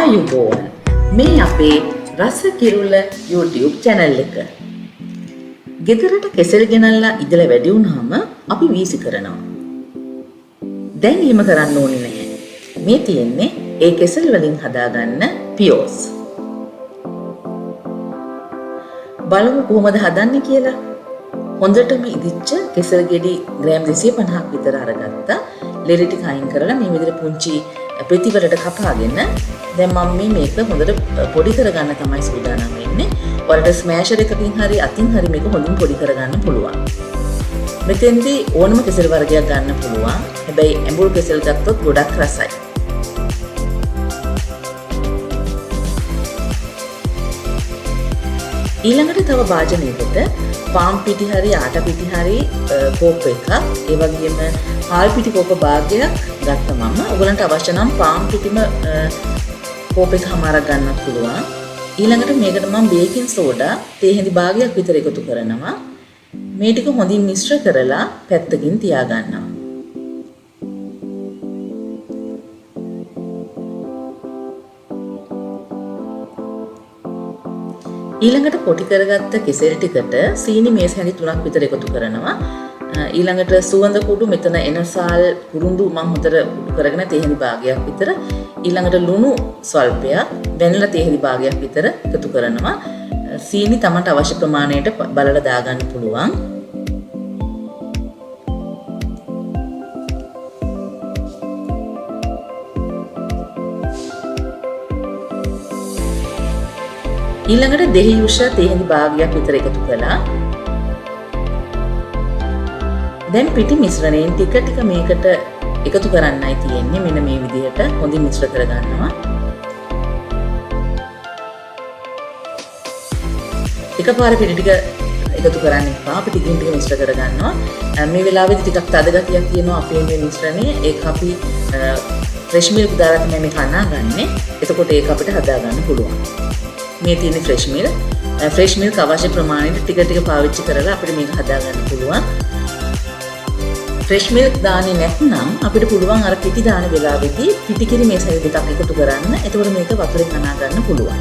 ආයුබෝවන් මේ අපේ Rasa Kirula YouTube channel එක. ගෙදරට කෙසෙල් ගෙනල්ලා ඉදලා වැඩි වුණාම අපි වීසි කරනවා. දැන් එහෙම කරන්න ඕනේ නැහැ. මේ තියෙන්නේ ඒ කෙසෙල් වලින් හදාගන්න පියෝස්. බලමු කොහොමද හදන්නේ කියලා. හොඳටම ඉදිච්ච කෙසෙල් ගෙඩි ග්‍රෑම් 250ක් විතර අරගත්තා. ලෙරි ටික අයින් කරලා මේ විදිහට පුංචි පෙති වලට කපාගෙන දැන් මම මේක හොඳට පොඩි කරගන්න තමයි සූදානම් වෙන්නේ. ඔයාලට ස්මෑෂර් එකකින් හරි අතින් හරි මේක හොඳින් පොඩි කරගන්න පුළුවන්. මෙතෙන්දී ඕනම කෙසෙල් වර්ගයක් ගන්න පුළුවන්. හැබැයි ඇඹුල් කෙසෙල් ගත්තොත් ගොඩක් රසයි. ඊළඟට තව භාජනයකට පාන් පිටි හරි ආටා පිටි හරි කෝප් එකක් ඒ වගේම හාල් පිටි කෝප භාගයක් ගත්තා මම. ඔයගලන්ට අවශ්‍ය නම් පාන් පිටිම කෝප් එකමාරක් ගන්නත් පුළුවන්. ඊළඟට මේකට මම බේකින් සෝඩා තේ හැඳි භාගයක් විතර එකතු කරනවා. මේ ටික හොඳින් මිශ්‍ර කරලා පැත්තකින් තියාගන්නවා. ඊළඟට පොටි කරගත්ත කෙසෙල් ටිකට සීනි මේස් හැඳි 3ක් විතර එකතු කරනවා. ඊළඟට සුවඳ කුඩු මෙතන එනසාල් කුරුඳු මම හොඳට කුඩු කරගෙන තේ හැඳි භාගයක් විතර. ඊළඟට ලුණු ස්වල්පයක්, වැනිලා තේ හැඳි භාගයක් විතර එකතු කරනවා. සීනි තමන්ට අවශ්‍ය ප්‍රමාණයට බලලා දාගන්න පුළුවන්. ඊළඟට දෙහි උෂා තේ හැඳි භාගයක් විතර එකතු කළා. දැන් පිටි මිශ්‍රණයෙන් ටික ටික මේකට එකතු කරන්නයි තියෙන්නේ. මෙන්න මේ විදිහට හොඳින් මිශ්‍ර කරගන්නවා. එකපාර පිටි ටික එකතු කරන්න එපා. අපි ටිකින් ටික මිශ්‍ර කරගන්නවා. මේ වෙලාවේදී ටිකක් තද ගතියක් තියෙනවා අපේ මේ මිශ්‍රණයේ. ඒක අපි ෆ්‍රෙෂ් මිල්ක් දාලා තමයි මේක අනාගන්නේ. එතකොට ඒක අපිට හදා ගන්න පුළුවන්. මේ තියෙන ෆ්‍රෙෂ් මිල්ක් අවශ්‍ය ප්‍රමාණයට ටික ටික පාවිච්චි කරලා අපිට මේක හදා ගන්න පුළුවන්. ෆ්‍රෙෂ් මිල්ක් දාන්නේ නැත්නම් අපිට පුළුවන් අර පිටි දාන වෙලාවෙදී පිටි කිරි මේ සැරේ දෙකක් එකතු කරන්න. එතකොට මේක වතුරෙන් අනා ගන්න පුළුවන්.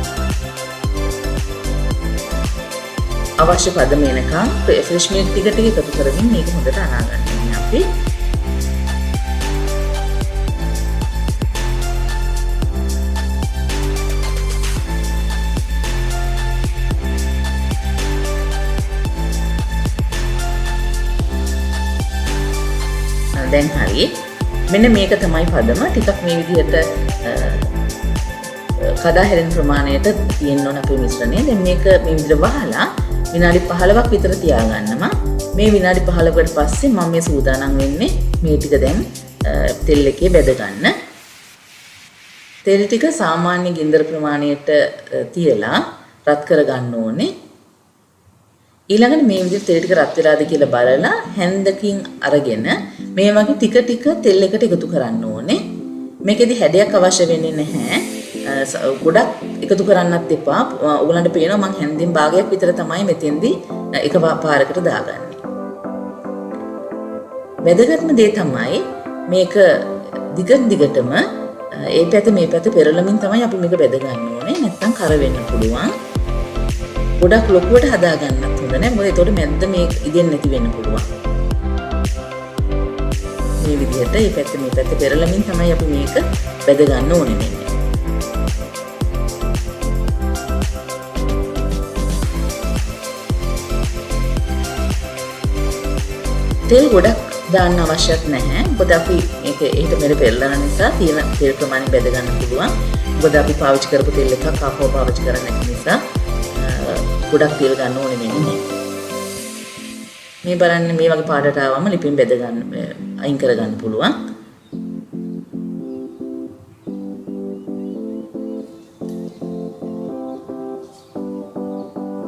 අවශ්‍ය පදම එනකම් ෆ්‍රෙෂ් මිල්ක් ටික ටික එකතු කරමින් මේක හොඳට අනා ගන්න අපි. දැන් හරි. මෙන්න මේක තමයි පදම. ටිකක් මේ විදිහට කඩා හැරෙන ප්‍රමාණයට තියෙන්න ඕන අපේ මිශ්‍රණය. දැන් මේක මේ විදිහට වහලා විනාඩි 15ක් විතර තියාගන්නවා. මේ විනාඩි 15කට පස්සේ මම මේ සූදානම් වෙන්නේ මේ ටික දැන් තෙල් එකේ බෙද ගන්න. තෙල් ටික සාමාන්‍ය ගින්දර ප්‍රමාණයට තියලා රත් කර ගන්න ඕනේ. ඊළඟට මේ විදිහට තෙල් ටික රත් වෙලාද කියලා බලලා හැන්දකින් අරගෙන මේ වගේ ටික ටික තෙල් එකට එකතු කරන්න ඕනේ. මේකෙදි හැඩයක් අවශ්‍ය වෙන්නේ නැහැ. ගොඩක් එකතු කරන්නත් එපා. ඔයගලන්ට පේනවා මම හැන්දෙන් භාගයක් විතර තමයි මෙතෙන්දී එක පාරකට දාගන්නේ. වැදගත්ම දේ තමයි මේක දිගටම ඒ පැත්ත මේ පැත්ත පෙරලමින් තමයි අපි මේක බෙද ගන්න ඕනේ. නැත්තම් කර වෙන්න පුළුවන්. ගොඩක් ලොකුවට හදා ගන්නත් හොඳ නැහැ. මොකද ඒතකොට මැද්ද මේක ඉදෙන්නේ නැති වෙන්න පුළුවන්. මේ විදිහට මේ පැත්ත පෙරලමින් තමයි අපි මේක බෙද ගන්න ඕනේ නේ. තෙල් ගොඩක් දාන්න අවශ්‍යත් නැහැ. මොකද අපි මේක එහෙට මෙහෙට පෙරලන නිසා තියෙන තෙල් ප්‍රමාණය බෙද ගන්න පුළුවන්. මොකද අපි පාවිච්චි කරපු තෙල් එකක් ආපහු පාවිච්චි කරන්නේ නැති නිසා ගොඩක් තෙල් ගන්න ඕනේ නෙමෙයි. මේ බලන්න මේ වගේ පාටට ආවම ලිපින් බෙද ගන්න අයින් කර ගන්න පුළුවන්.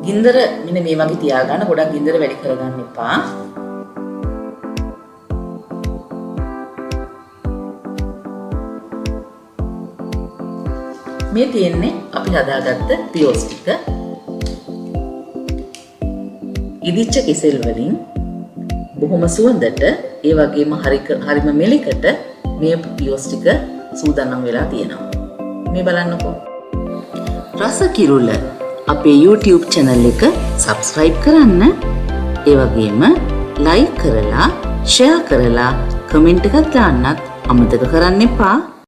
ගින්දර මෙන්න මේ වගේ තියාගන්න. ගොඩක් ගින්දර වැඩි කරගන්න එපා. මේ තියෙන්නේ අපි හදාගත්ත පියෝස් ටික. ඉදිච්ච කෙසෙල් වලින් බොහොම සුවඳට ඒ වගේම හරිම මෙලිකට මේ පියෝස් ටික සූදානම් වෙලා තියෙනවා. මේ බලන්නකෝ. රස කිරුල අපේ YouTube channel එක subscribe කරන්න. ඒ වගේම like කරලා, share කරලා, comment එකක් දාන්නත් අමතක කරන්න එපා.